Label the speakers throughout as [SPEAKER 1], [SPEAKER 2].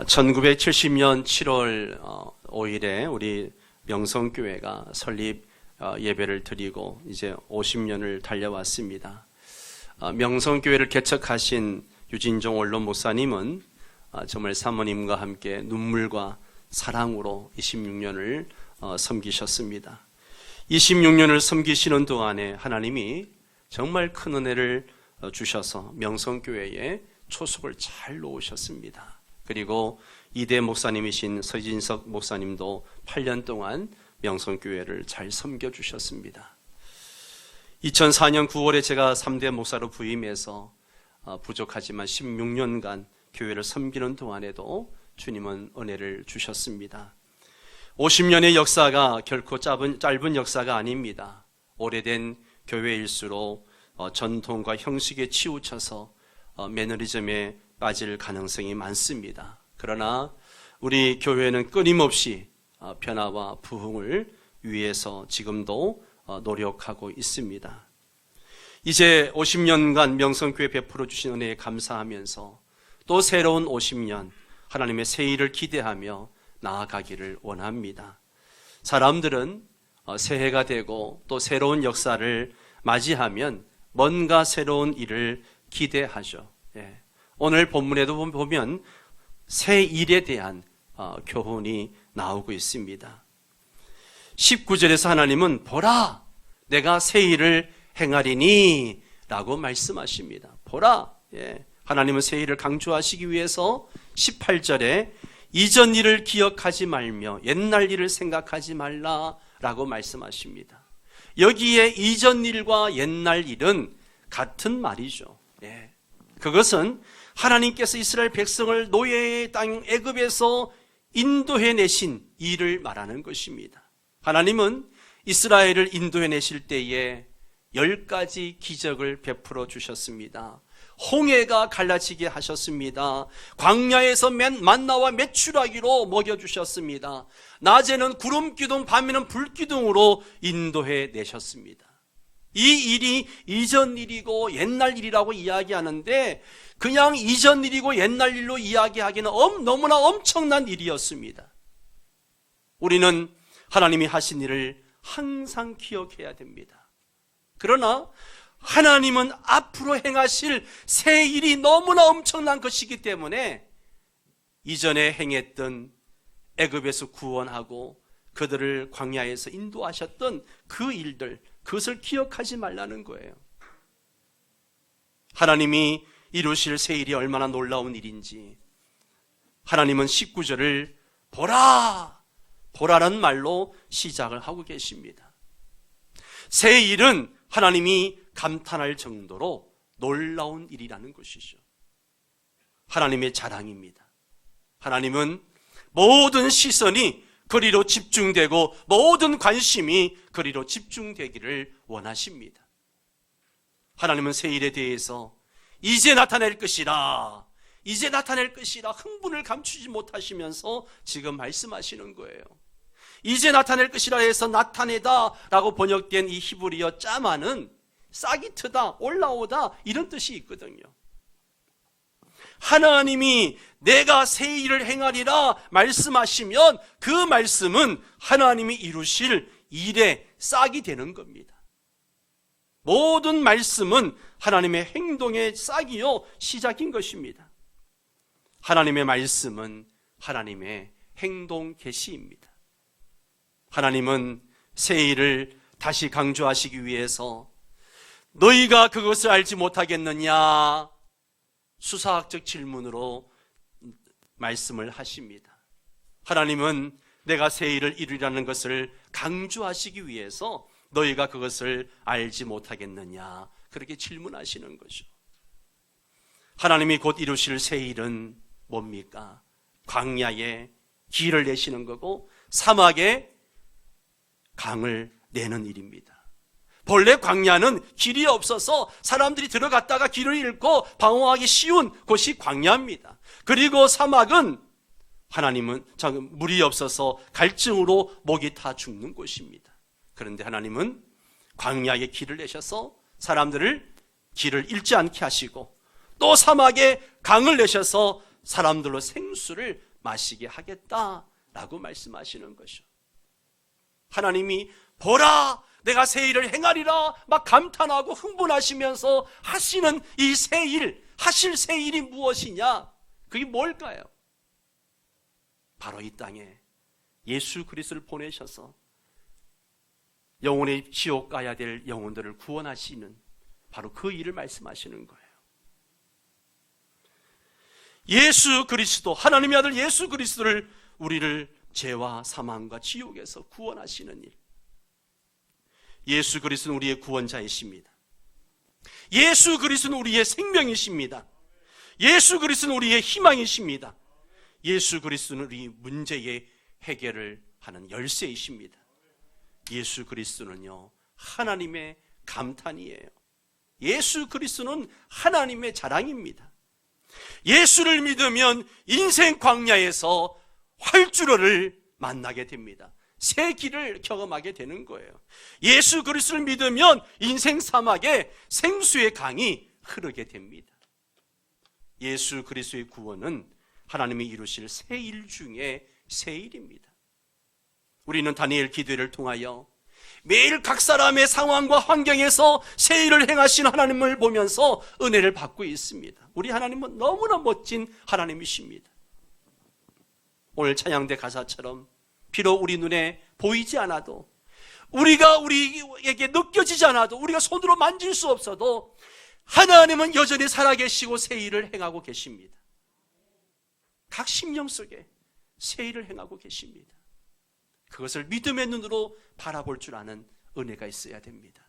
[SPEAKER 1] 1970년 7월 5일에 우리 명성교회가 설립 예배를 드리고 이제 50년을 달려왔습니다. 명성교회를 개척하신 유진종 원로 목사님은 정말 사모님과 함께 눈물과 사랑으로 26년을 섬기셨습니다. 26년을 섬기시는 동안에 하나님이 정말 큰 은혜를 주셔서 명성교회에 초석을 잘 놓으셨습니다. 그리고 이대 목사님이신 서진석 목사님도 8년 동안 명성교회를 잘 섬겨주셨습니다. 2004년 9월에 제가 3대 목사로 부임해서 부족하지만 16년간 교회를 섬기는 동안에도 주님은 은혜를 주셨습니다. 50년의 역사가 결코 짧은 역사가 아닙니다. 오래된 교회일수록 전통과 형식에 치우쳐서 매너리즘에 빠질 가능성이 많습니다. 그러나 우리 교회는 끊임없이 변화와 부흥을 위해서 지금도 노력하고 있습니다. 이제 50년간 명성교회 베풀어 주신 은혜에 감사하면서 또 새로운 50년 하나님의 새 일을 기대하며 나아가기를 원합니다. 사람들은 새해가 되고 또 새로운 역사를 맞이하면 뭔가 새로운 일을 기대하죠. 오늘 본문에도 보면 새 일에 대한 교훈이 나오고 있습니다. 19절에서 하나님은 보라 내가 새 일을 행하리니 라고 말씀하십니다. 보라, 하나님은 새 일을 강조하시기 위해서 18절에 이전 일을 기억하지 말며 옛날 일을 생각하지 말라 라고 말씀하십니다. 여기에 이전 일과 옛날 일은 같은 말이죠. 그것은 하나님께서 이스라엘 백성을 노예의 땅 애굽에서 인도해 내신 일을 말하는 것입니다. 하나님은 이스라엘을 인도해 내실 때에 10가지 기적을 베풀어 주셨습니다. 홍해가 갈라지게 하셨습니다. 광야에서 만나와 메추라기로 먹여주셨습니다. 낮에는 구름기둥, 밤에는 불기둥으로 인도해 내셨습니다. 이 일이 이전 일이고 옛날 일이라고 이야기하는데 그냥 이전 일이고 옛날 일로 이야기하기는 너무나 엄청난 일이었습니다. 우리는 하나님이 하신 일을 항상 기억해야 됩니다. 그러나 하나님은 앞으로 행하실 새 일이 너무나 엄청난 것이기 때문에 이전에 행했던 애굽에서 구원하고 그들을 광야에서 인도하셨던 그 일들, 그것을 기억하지 말라는 거예요. 하나님이 이루실 새 일이 얼마나 놀라운 일인지 하나님은 19절을 보라, 보라는 말로 시작을 하고 계십니다. 새 일은 하나님이 감탄할 정도로 놀라운 일이라는 것이죠. 하나님의 자랑입니다. 하나님은 모든 시선이 그리로 집중되고 모든 관심이 그리로 집중되기를 원하십니다. 하나님은 새 일에 대해서 이제 나타낼 것이라, 이제 나타낼 것이라 흥분을 감추지 못하시면서 지금 말씀하시는 거예요. 이제 나타낼 것이라 해서 나타내다 라고 번역된 이 히브리어 짜마는 싹이 트다, 올라오다 이런 뜻이 있거든요. 하나님이 내가 새 일을 행하리라 말씀하시면 그 말씀은 하나님이 이루실 일의 싹이 되는 겁니다. 모든 말씀은 하나님의 행동의 싹이요 시작인 것입니다. 하나님의 말씀은 하나님의 행동 계시입니다. 하나님은 새 일을 다시 강조하시기 위해서 너희가 그것을 알지 못하겠느냐 수사학적 질문으로 말씀을 하십니다. 하나님은 내가 새 일을 이루라는 것을 강조하시기 위해서 너희가 그것을 알지 못하겠느냐 그렇게 질문하시는 거죠. 하나님이 곧 이루실 새 일은 뭡니까? 광야에 길을 내시는 거고 사막에 강을 내는 일입니다. 본래 광야는 길이 없어서 사람들이 들어갔다가 길을 잃고 방황하기 쉬운 곳이 광야입니다. 그리고 사막은 하나님은 물이 없어서 갈증으로 목이 타 죽는 곳입니다. 그런데 하나님은 광야에 길을 내셔서 사람들을 길을 잃지 않게 하시고 또 사막에 강을 내셔서 사람들로 생수를 마시게 하겠다라고 말씀하시는 것이죠. 하나님이 보라 내가 새 일을 행하리라 막 감탄하고 흥분하시면서 하시는 이 새 일, 하실 새 일이 무엇이냐? 그게 뭘까요? 바로 이 땅에 예수 그리스도를 보내셔서 영혼의 지옥 가야 될 영혼들을 구원하시는 바로 그 일을 말씀하시는 거예요. 예수 그리스도, 하나님의 아들 예수 그리스도를 우리를 죄와 사망과 지옥에서 구원하시는 일. 예수 그리스도는 우리의 구원자이십니다. 예수 그리스도는 우리의 생명이십니다. 예수 그리스도는 우리의 희망이십니다. 예수 그리스도는 우리 문제의 해결을 하는 열쇠이십니다. 예수 그리스도는요, 하나님의 감탄이에요. 예수 그리스도는 하나님의 자랑입니다. 예수를 믿으면 인생 광야에서 활주로를 만나게 됩니다. 새 길을 경험하게 되는 거예요. 예수 그리스도를 믿으면 인생 사막에 생수의 강이 흐르게 됩니다. 예수 그리스도의 구원은 하나님이 이루실 새 일 중에 새 일입니다. 우리는 다니엘 기도회를 통하여 매일 각 사람의 상황과 환경에서 새 일을 행하신 하나님을 보면서 은혜를 받고 있습니다. 우리 하나님은 너무나 멋진 하나님이십니다. 오늘 찬양대 가사처럼 비록 우리 눈에 보이지 않아도, 우리가 우리에게 느껴지지 않아도, 우리가 손으로 만질 수 없어도 하나님은 여전히 살아계시고 새 일을 행하고 계십니다. 각 심령 속에 새 일을 행하고 계십니다. 그것을 믿음의 눈으로 바라볼 줄 아는 은혜가 있어야 됩니다.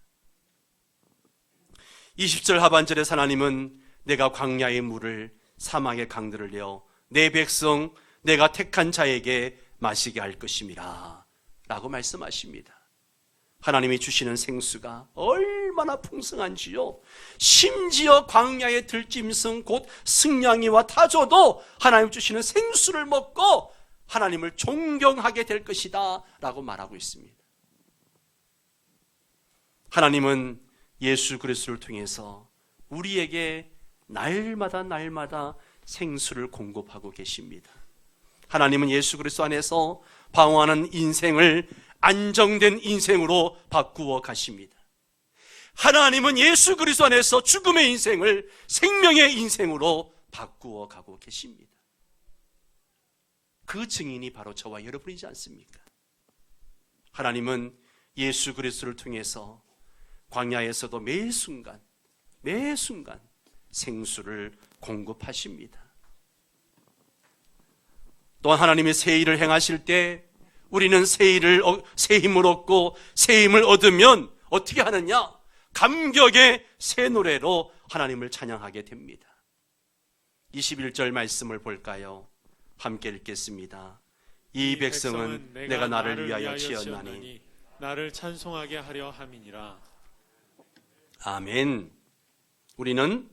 [SPEAKER 1] 20절 하반절에 하나님은 내가 광야의 물을 사막의 강들을 내어 내 백성 내가 택한 자에게 마시게 할 것임이라 라고 말씀하십니다. 하나님이 주시는 생수가 얼마나 풍성한지요. 심지어 광야의 들짐승 곧 승냥이와 타조도 하나님 주시는 생수를 먹고 하나님을 존경하게 될 것이다 라고 말하고 있습니다. 하나님은 예수 그리스도를 통해서 우리에게 날마다 생수를 공급하고 계십니다. 하나님은 예수 그리스도 안에서 방황하는 인생을 안정된 인생으로 바꾸어 가십니다. 하나님은 예수 그리스도 안에서 죽음의 인생을 생명의 인생으로 바꾸어 가고 계십니다. 그 증인이 바로 저와 여러분이지 않습니까? 하나님은 예수 그리스도를 통해서 광야에서도 매 순간 생수를 공급하십니다. 또한 하나님의 새 일을 행하실 때 우리는 새 힘을 얻고 새 힘을 얻으면 어떻게 하느냐? 감격의 새 노래로 하나님을 찬양하게 됩니다. 21절 말씀을 볼까요? 함께 읽겠습니다. 이 백성은 내가 나를 위하여 지었나니
[SPEAKER 2] 나를 찬송하게 하려 함이니라.
[SPEAKER 1] 아멘. 우리는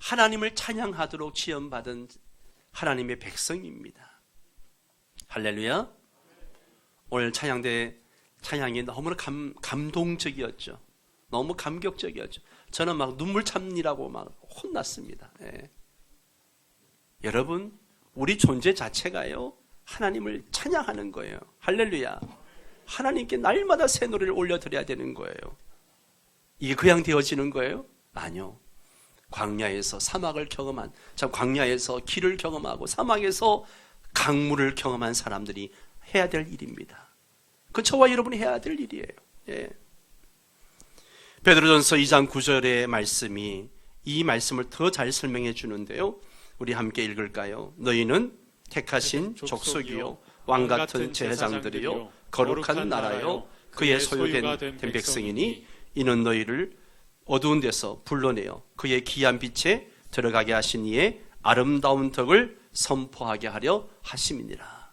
[SPEAKER 1] 하나님을 찬양하도록 지원받은 하나님의 백성입니다. 할렐루야. 오늘 찬양이 너무나 감동적이었죠. 너무 감격적이었죠. 저는 막 눈물 참니라고 막 혼났습니다. 예. 여러분, 우리 존재 자체가요, 하나님을 찬양하는 거예요. 할렐루야. 하나님께 날마다 새 노래를 올려드려야 되는 거예요. 이게 그냥 되어지는 거예요? 아니요. 광야에서 사막을 경험한, 광야에서 길을 경험하고 사막에서 강물을 경험한 사람들이 해야 될 일입니다. 그 저와 여러분이 해야 될 일이에요. 예. 베드로전서 2장 9절의 말씀이 이 말씀을 더 잘 설명해 주는데요. 우리 함께 읽을까요? 너희는 택하신 족속이요 왕같은 제사장들이요 거룩한 나라요 그의 소유된 백성이니 이는 너희를 어두운 데서 불러내어 그의 귀한 빛에 들어가게 하신 이의 아름다운 덕을 선포하게 하려 하심이니라.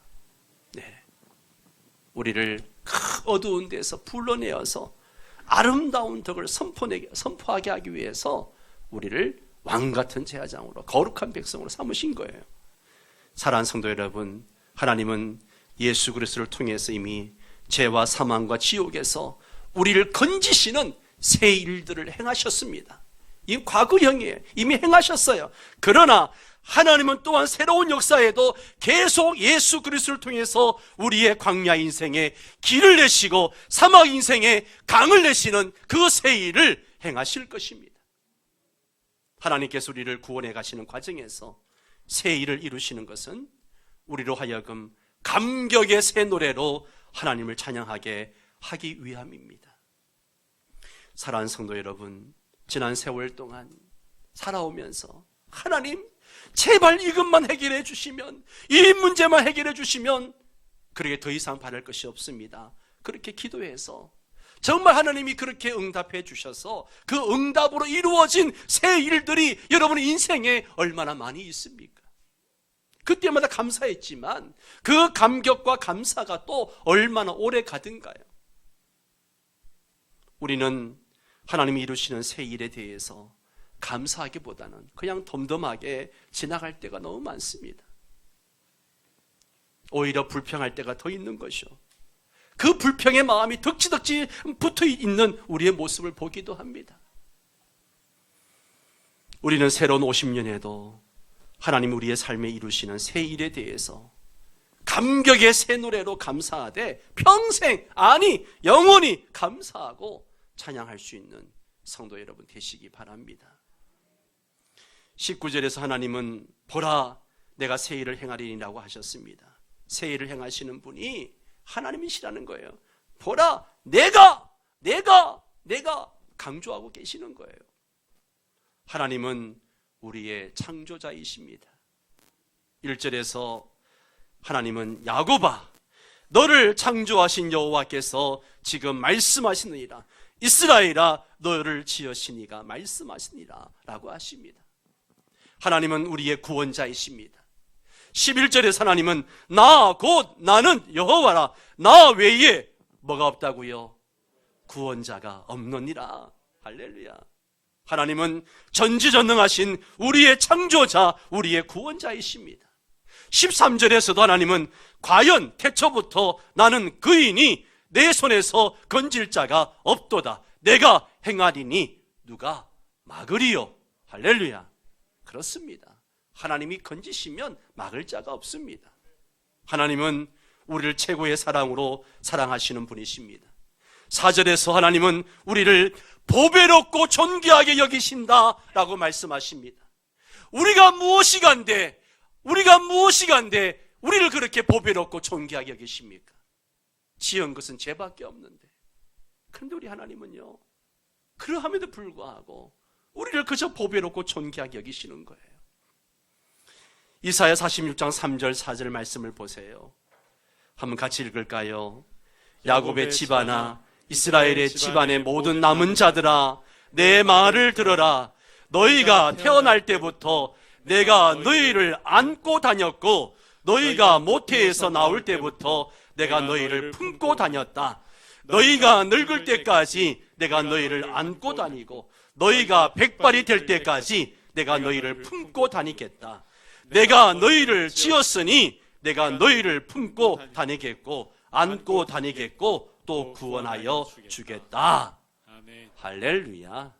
[SPEAKER 1] 네. 우리를 그 어두운 데서 불러내어서 아름다운 덕을 선포하게 하기 위해서 우리를 왕같은 제사장으로 거룩한 백성으로 삼으신 거예요. 사랑하는 성도 여러분, 하나님은 예수 그리스도를 통해서 이미 죄와 사망과 지옥에서 우리를 건지시는 새 일들을 행하셨습니다. 이 과거형이에요. 이미 행하셨어요. 그러나 하나님은 또한 새로운 역사에도 계속 예수 그리스도를 통해서 우리의 광야 인생에 길을 내시고 사막 인생에 강을 내시는 그 새 일을 행하실 것입니다. 하나님께서 우리를 구원해 가시는 과정에서 새 일을 이루시는 것은 우리로 하여금 감격의 새 노래로 하나님을 찬양하게 하기 위함입니다. 사랑하는 성도 여러분, 지난 세월 동안 살아오면서 하나님 제발 이것만 해결해 주시면, 이 문제만 해결해 주시면 그렇게 더 이상 바랄 것이 없습니다. 그렇게 기도해서 정말 하나님이 그렇게 응답해 주셔서 그 응답으로 이루어진 새 일들이 여러분의 인생에 얼마나 많이 있습니까? 그때마다 감사했지만 그 감격과 감사가 또 얼마나 오래 가든가요? 우리는 하나님이 이루시는 새 일에 대해서 감사하기보다는 그냥 덤덤하게 지나갈 때가 너무 많습니다. 오히려 불평할 때가 더 있는 것이요. 그 불평의 마음이 덕지덕지 붙어 있는 우리의 모습을 보기도 합니다. 우리는 새로운 50년에도 하나님 우리의 삶에 이루시는 새 일에 대해서 감격의 새 노래로 감사하되 평생, 아니 영원히 감사하고 찬양할 수 있는 성도 여러분 되시기 바랍니다. 19절에서 하나님은 보라 내가 새 일을 행하리라고 하셨습니다. 새 일을 행하시는 분이 하나님이시라는 거예요. 보라 내가 강조하고 계시는 거예요. 하나님은 우리의 창조자이십니다. 1절에서 하나님은 야곱아 너를 창조하신 여호와께서 지금 말씀하시느니라, 이스라엘아 너를 지으시니가 말씀하시니라 라고 하십니다. 하나님은 우리의 구원자이십니다. 11절에서 하나님은 나 곧 나는 여호와라, 나 외에 뭐가 없다고요? 구원자가 없느니라. 할렐루야. 하나님은 전지전능하신 우리의 창조자, 우리의 구원자이십니다. 13절에서도 하나님은 과연 태초부터 나는 그이니 내 손에서 건질 자가 없도다, 내가 행하리니 누가 막으리요? 할렐루야. 그렇습니다. 하나님이 건지시면 막을 자가 없습니다. 하나님은 우리를 최고의 사랑으로 사랑하시는 분이십니다. 4절에서 하나님은 우리를 보배롭고 존귀하게 여기신다 라고 말씀하십니다. 우리가 무엇이 간데 우리를 그렇게 보배롭고 존귀하게 여기십니까? 지은 것은 죄밖에 없는데. 그런데 우리 하나님은요, 그러함에도 불구하고 우리를 그저 보배롭고 존귀하게 여기시는 거예요. 이사야 46장 3절 4절 말씀을 보세요. 한번 같이 읽을까요? 야곱의 집안아, 이스라엘의 집안의 모든 남은 자들아, 내 말을 들어라. 너희가 태어날 때부터 내가 너희를 안고 다녔고, 너희가 모태에서 나올 때부터 내가 너희를 품고 다녔다. 너희가 늙을 때까지 내가 너희를 안고 다니고, 너희가 백발이 될 때까지 내가 너희를 품고 다니겠다. 내가 너희를 지었으니 내가 너희를 품고 다니겠고 안고 다니겠고 또 구원하여 주겠다. 할렐루야.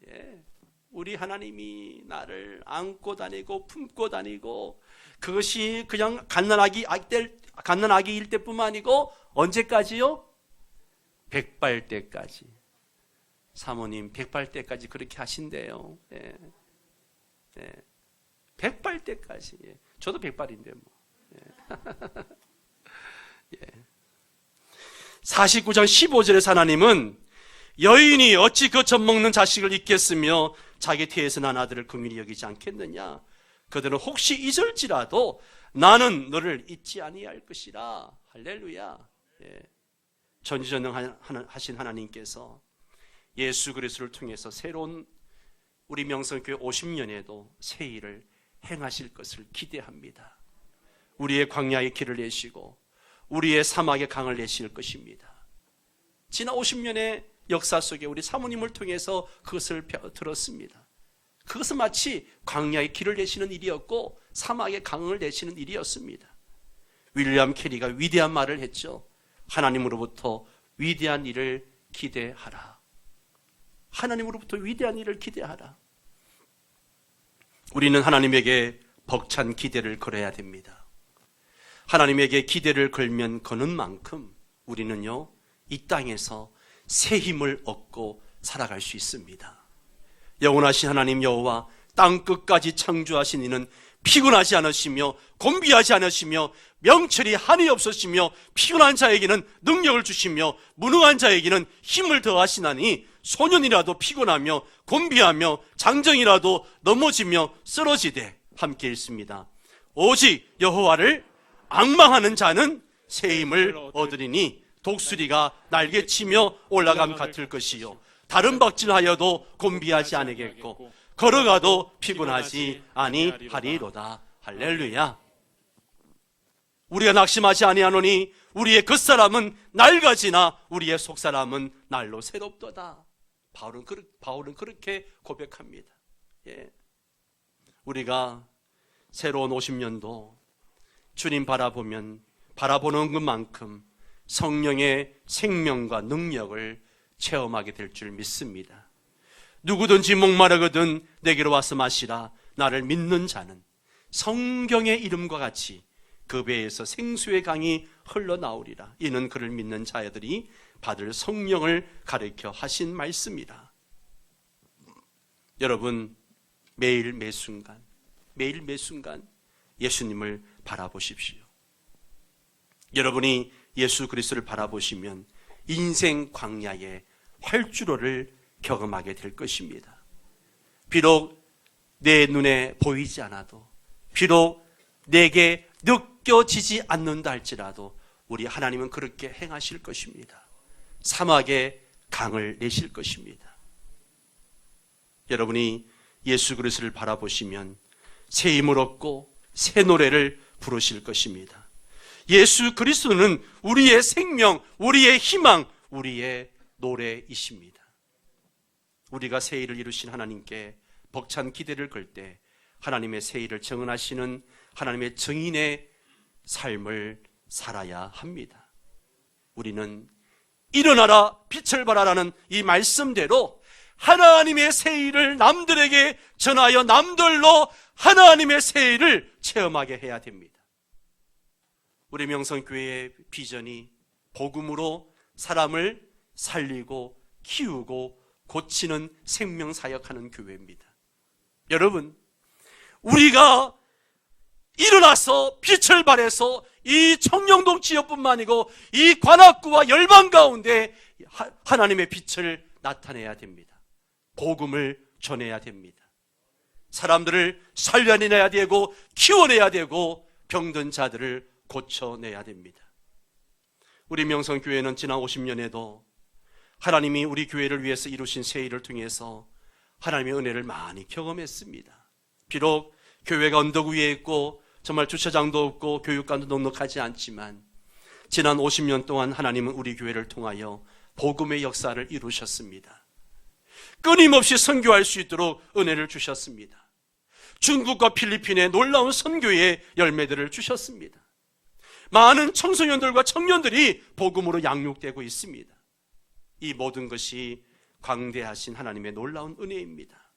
[SPEAKER 1] 예. 우리 하나님이 나를 안고 다니고 품고 다니고, 그것이 그냥 갓난아기일 때뿐만 아니고 언제까지요? 백발 때까지. 사모님 백발 때까지 그렇게 하신대요. 예. 예. 백발 때까지. 예. 저도 백발인데 뭐. 예. 예. 49장 15절에서 하나님은 여인이 어찌 거쳐먹는 자식을 잊겠으며 자기 태에서 난 아들을 긍휼히 여기지 않겠느냐. 그들은 혹시 잊을지라도 나는 너를 잊지 아니할 것이라. 할렐루야. 예. 전지전능하신 하나님께서 예수 그리스도를 통해서 새로운 우리 명성교회 50년에도 새 일을 행하실 것을 기대합니다. 우리의 광야의 길을 내시고 우리의 사막의 강을 내실 것입니다. 지난 50년의 역사 속에 우리 사모님을 통해서 그것을 들었습니다. 그것은 마치 광야의 길을 내시는 일이었고 사막의 강을 내시는 일이었습니다. 윌리엄 캐리가 위대한 말을 했죠. 하나님으로부터 위대한 일을 기대하라. 하나님으로부터 위대한 일을 기대하라. 우리는 하나님에게 벅찬 기대를 걸어야 됩니다. 하나님에게 기대를 걸면 거는 만큼 우리는요, 이 땅에서 새 힘을 얻고 살아갈 수 있습니다. 영원하신 하나님 여호와 땅 끝까지 창조하신 이는 피곤하지 않으시며 곤비하지 않으시며 명철이 한이 없으시며 피곤한 자에게는 능력을 주시며 무능한 자에게는 힘을 더하시나니 소년이라도 피곤하며 곤비하며 장정이라도 넘어지며 쓰러지되 함께 읽습니다. 오직 여호와를 앙망하는 자는 새 힘을 얻으리니 독수리가 날개치며 올라감 같을 것이요 다른 박질하여도 곤비하지 않으겠고 걸어가도 피곤하지 아니하리로다. 할렐루야. 우리가 낙심하지 아니하노니 우리의 겉사람은 낡아지나 우리의 속사람은 날로 새롭도다. 바울은 그렇게 고백합니다. 예. 우리가 새로운 50년도 주님 바라보는 것만큼 성령의 생명과 능력을 체험하게 될 줄 믿습니다. 누구든지 목마르거든 내게로 와서 마시라. 나를 믿는 자는 성경의 이름과 같이 그 배에서 생수의 강이 흘러나오리라. 이는 그를 믿는 자들이 받을 성령을 가르쳐 하신 말씀이라. 여러분, 매일 매순간 예수님을 바라보십시오. 여러분이 예수 그리스도를 바라보시면 인생 광야의 활주로를 경험하게 될 것입니다. 비록 내 눈에 보이지 않아도, 비록 내게 느껴지지 않는다 할지라도 우리 하나님은 그렇게 행하실 것입니다. 사막에 강을 내실 것입니다. 여러분이 예수 그리스도를 바라보시면 새 힘을 얻고 새 노래를 부르실 것입니다. 예수 그리스도는 우리의 생명, 우리의 희망, 우리의 노래이십니다. 우리가 새 일을 이루신 하나님께 벅찬 기대를 걸 때 하나님의 새 일을 증언하시는 하나님의 증인의 삶을 살아야 합니다. 우리는 일어나라 빛을 발하라는 이 말씀대로 하나님의 새 일을 남들에게 전하여 남들로 하나님의 새 일을 체험하게 해야 됩니다. 우리 명성교회의 비전이 복음으로 사람을 살리고 키우고 고치는 생명사역하는 교회입니다. 여러분, 우리가 일어나서 빛을 발해서 이 청령동 지역뿐만 아니고 이 관악구와 열방 가운데 하나님의 빛을 나타내야 됩니다. 복음을 전해야 됩니다. 사람들을 살려내야 되고 키워내야 되고 병든 자들을 고쳐내야 됩니다. 우리 명성교회는 지난 50년에도 하나님이 우리 교회를 위해서 이루신 새 일을 통해서 하나님의 은혜를 많이 경험했습니다. 비록 교회가 언덕 위에 있고 정말 주차장도 없고 교육관도 넉넉하지 않지만 지난 50년 동안 하나님은 우리 교회를 통하여 복음의 역사를 이루셨습니다. 끊임없이 선교할 수 있도록 은혜를 주셨습니다. 중국과 필리핀에 놀라운 선교의 열매들을 주셨습니다. 많은 청소년들과 청년들이 복음으로 양육되고 있습니다. 이 모든 것이 광대하신 하나님의 놀라운 은혜입니다.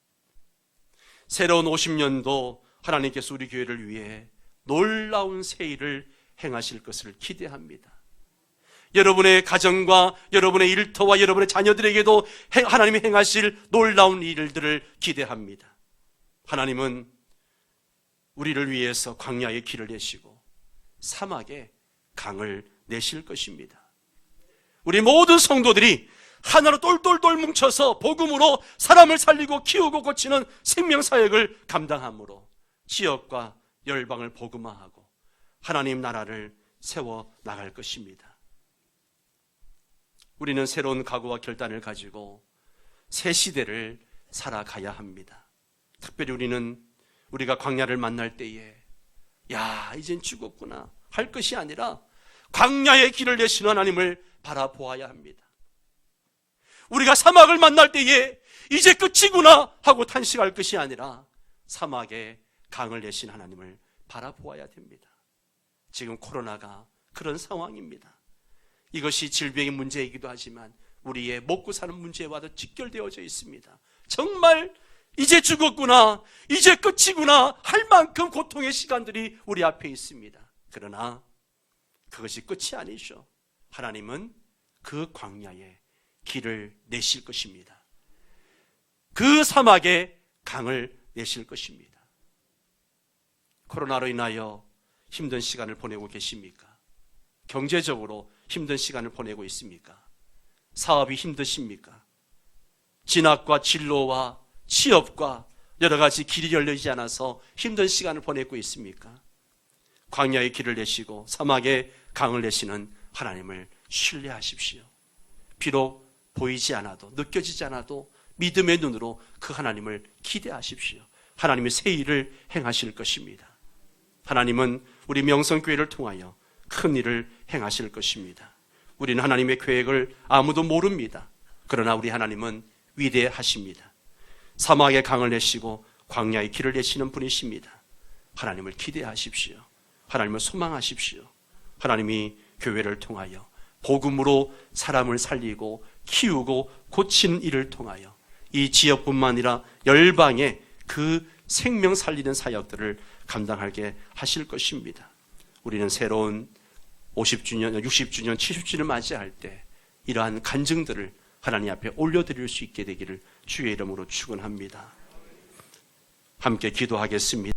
[SPEAKER 1] 새로운 50년도 하나님께서 우리 교회를 위해 놀라운 새 일을 행하실 것을 기대합니다. 여러분의 가정과 여러분의 일터와 여러분의 자녀들에게도 하나님이 행하실 놀라운 일들을 기대합니다. 하나님은 우리를 위해서 광야의 길을 내시고 사막에 강을 내실 것입니다. 우리 모든 성도들이 하나로 똘똘똘 뭉쳐서 복음으로 사람을 살리고 키우고 고치는 생명사역을 감당함으로 지역과 열방을 복음화하고 하나님 나라를 세워 나갈 것입니다. 우리는 새로운 각오와 결단을 가지고 새 시대를 살아가야 합니다. 특별히 우리가 광야를 만날 때에 야, 이젠 죽었구나 할 것이 아니라 광야의 길을 내시는 하나님을 바라보아야 합니다. 우리가 사막을 만날 때에 이제 끝이구나 하고 탄식할 것이 아니라 사막에 강을 내신 하나님을 바라보아야 됩니다. 지금 코로나가 그런 상황입니다. 이것이 질병의 문제이기도 하지만 우리의 먹고 사는 문제와도 직결되어져 있습니다. 정말 이제 죽었구나, 이제 끝이구나 할 만큼 고통의 시간들이 우리 앞에 있습니다. 그러나 그것이 끝이 아니죠. 하나님은 그 광야에 길을 내실 것입니다. 그 사막에 강을 내실 것입니다. 코로나로 인하여 힘든 시간을 보내고 계십니까? 경제적으로 힘든 시간을 보내고 있습니까? 사업이 힘드십니까? 진학과 진로와 취업과 여러 가지 길이 열리지 않아서 힘든 시간을 보내고 있습니까? 광야의 길을 내시고 사막에 강을 내시는 하나님을 신뢰하십시오. 비록 보이지 않아도, 느껴지지 않아도 믿음의 눈으로 그 하나님을 기대하십시오. 하나님의 새 일을 행하실 것입니다. 하나님은 우리 명성교회를 통하여 큰 일을 행하실 것입니다. 우리는 하나님의 계획을 아무도 모릅니다. 그러나 우리 하나님은 위대하십니다. 사막에 강을 내시고 광야의 길을 내시는 분이십니다. 하나님을 기대하십시오. 하나님을 소망하십시오. 하나님이 교회를 통하여 복음으로 사람을 살리고 키우고 고치는 일을 통하여 이 지역뿐만 아니라 열방의 그 생명 살리는 사역들을 감당하게 하실 것입니다. 우리는 새로운 50주년, 60주년, 70주년을 맞이할 때 이러한 간증들을 하나님 앞에 올려드릴 수 있게 되기를 주의 이름으로 축원합니다. 함께 기도하겠습니다.